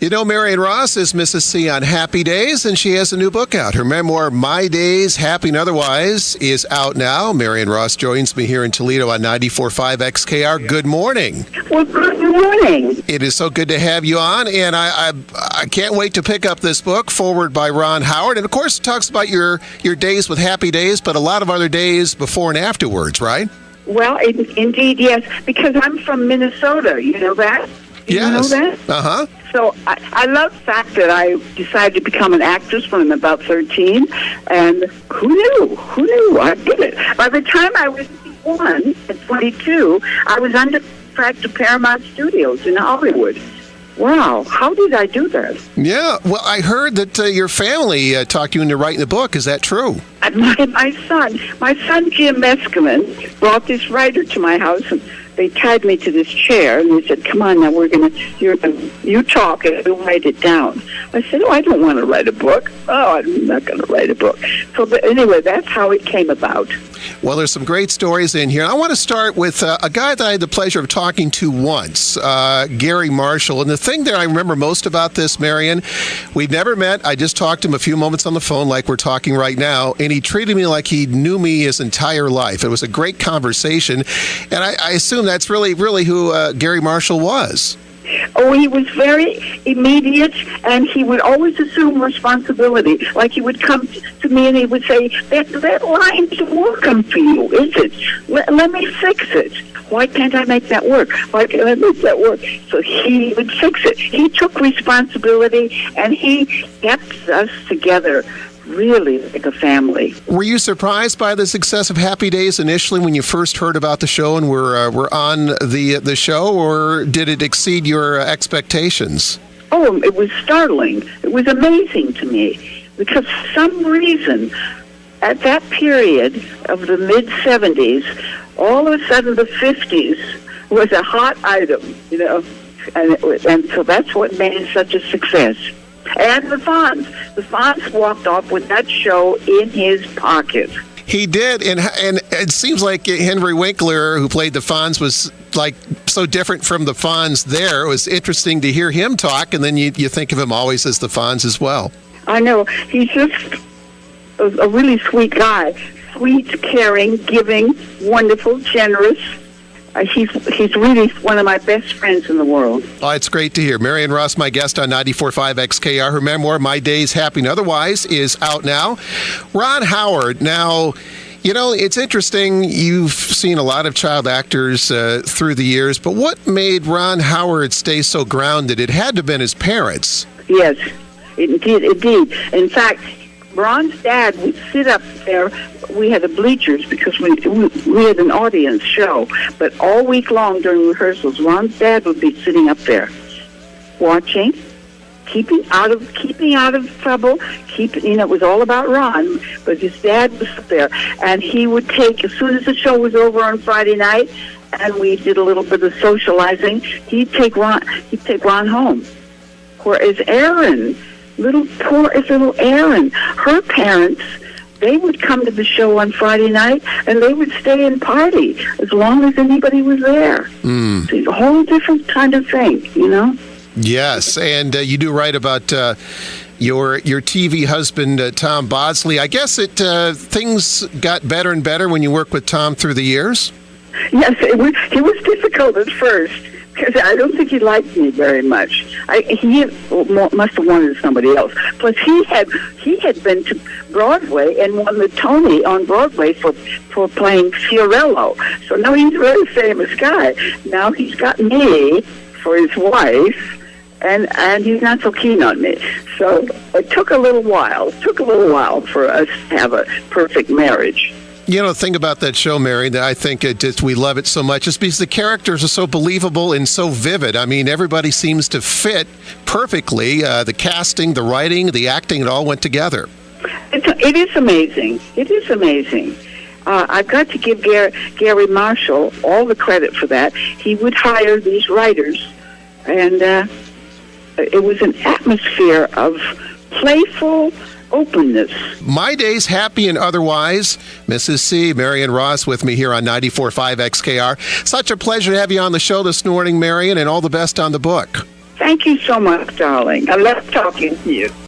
You know, Marion Ross is Mrs. C on Happy Days, and she has a new book out. Her memoir, My Days, Happy and Otherwise, is out now. Marion Ross joins me here in Toledo on 94.5 XKR. Good morning. Well, good morning. It is so good to have you on, and I can't wait to pick up this book, forward by Ron Howard. And, of course, it talks about your days with Happy Days, but a lot of other days before and afterwards, right? Well, indeed, yes, because I'm from Minnesota. You know that? Yes. You know that? Uh-huh. So I love the fact that I decided to become an actress when I'm about 13, and who knew? Who knew? I did it. By the time I was 21 and 22, I was under contract to Paramount Studios in Hollywood. Wow, how did I do that? Yeah, well, I heard that your family talked you into writing the book. Is that true? My son Jim Meskimen brought this writer to my house, and they tied me to this chair, and they said, "Come on, now you talk and we'll write it down." I said, "Oh, I don't want to write a book. Oh, I'm not going to write a book." So, but anyway, that's how it came about. Well, there's some great stories in here. I want to start with a guy that I had the pleasure of talking to once, Gary Marshall. And the thing that I remember most about this, Marion, we'd never met. I just talked to him a few moments on the phone like we're talking right now, and he treated me like he knew me his entire life. It was a great conversation, and I assume that's really who Gary Marshall was. Oh, he was very immediate, and he would always assume responsibility. Like he would come to me and he would say, that line doesn't work for you, is it? Let me fix it. Why can't I make that work? Why can't I make that work? So he would fix it. He took responsibility, and he kept us together really like a family. Were you surprised by the success of Happy Days initially when you first heard about the show and were on the show, or did it exceed your expectations? Oh, it was startling. It was amazing to me because for some reason at that period of the mid-'70s, all of a sudden the 50s was a hot item, you know, and so that's what made it such a success. And the Fonz walked off with that show in his pocket. He did, and it seems like Henry Winkler, who played the Fonz, was like so different from the Fonz there. It was interesting to hear him talk, and then you think of him always as the Fonz as well. I know. He's just a really sweet guy. Sweet, caring, giving, wonderful, generous. He's really one of my best friends in the world. Oh, it's great to hear. Marion Ross, my guest on 94.5 XKR. Her memoir, My Days, Happy and Otherwise, is out now. Ron Howard, now, you know, it's interesting. You've seen a lot of child actors through the years, but what made Ron Howard stay so grounded? It had to have been his parents. Yes, indeed. In fact, Ron's dad would sit up there. We had the bleachers because we had an audience show. But all week long during rehearsals, Ron's dad would be sitting up there, watching, keeping out of trouble. It was all about Ron, but his dad was there, and he would take, as soon as the show was over on Friday night, and we did a little bit of socializing, he'd take Ron home. Whereas Erin, little Erin, her parents, they would come to the show on Friday night, and they would stay and party as long as anybody was there. So it's a whole different kind of thing, you know? Yes, and you do write about your TV husband, Tom Bosley. I guess things got better and better when you worked with Tom through the years? Yes, it was difficult at first, because I don't think he liked me very much. He must have wanted somebody else. Plus, he had been to Broadway and won the Tony on Broadway for playing Fiorello. So now he's a very famous guy. Now he's got me for his wife, and he's not so keen on me. So it took a little while. For us to have a perfect marriage. You know, the thing about that show, Mary, that I think we love it so much is because the characters are so believable and so vivid. I mean, everybody seems to fit perfectly. The casting, the writing, the acting, it all went together. It is amazing. It is amazing. I've got to give Gary Marshall all the credit for that. He would hire these writers, and it was an atmosphere of playful openness. My Days, Happy and Otherwise. Mrs. C, Marion Ross with me here on 94.5 XKR. Such a pleasure to have you on the show this morning, Marion, and all the best on the book. Thank you so much, darling. I love talking to you.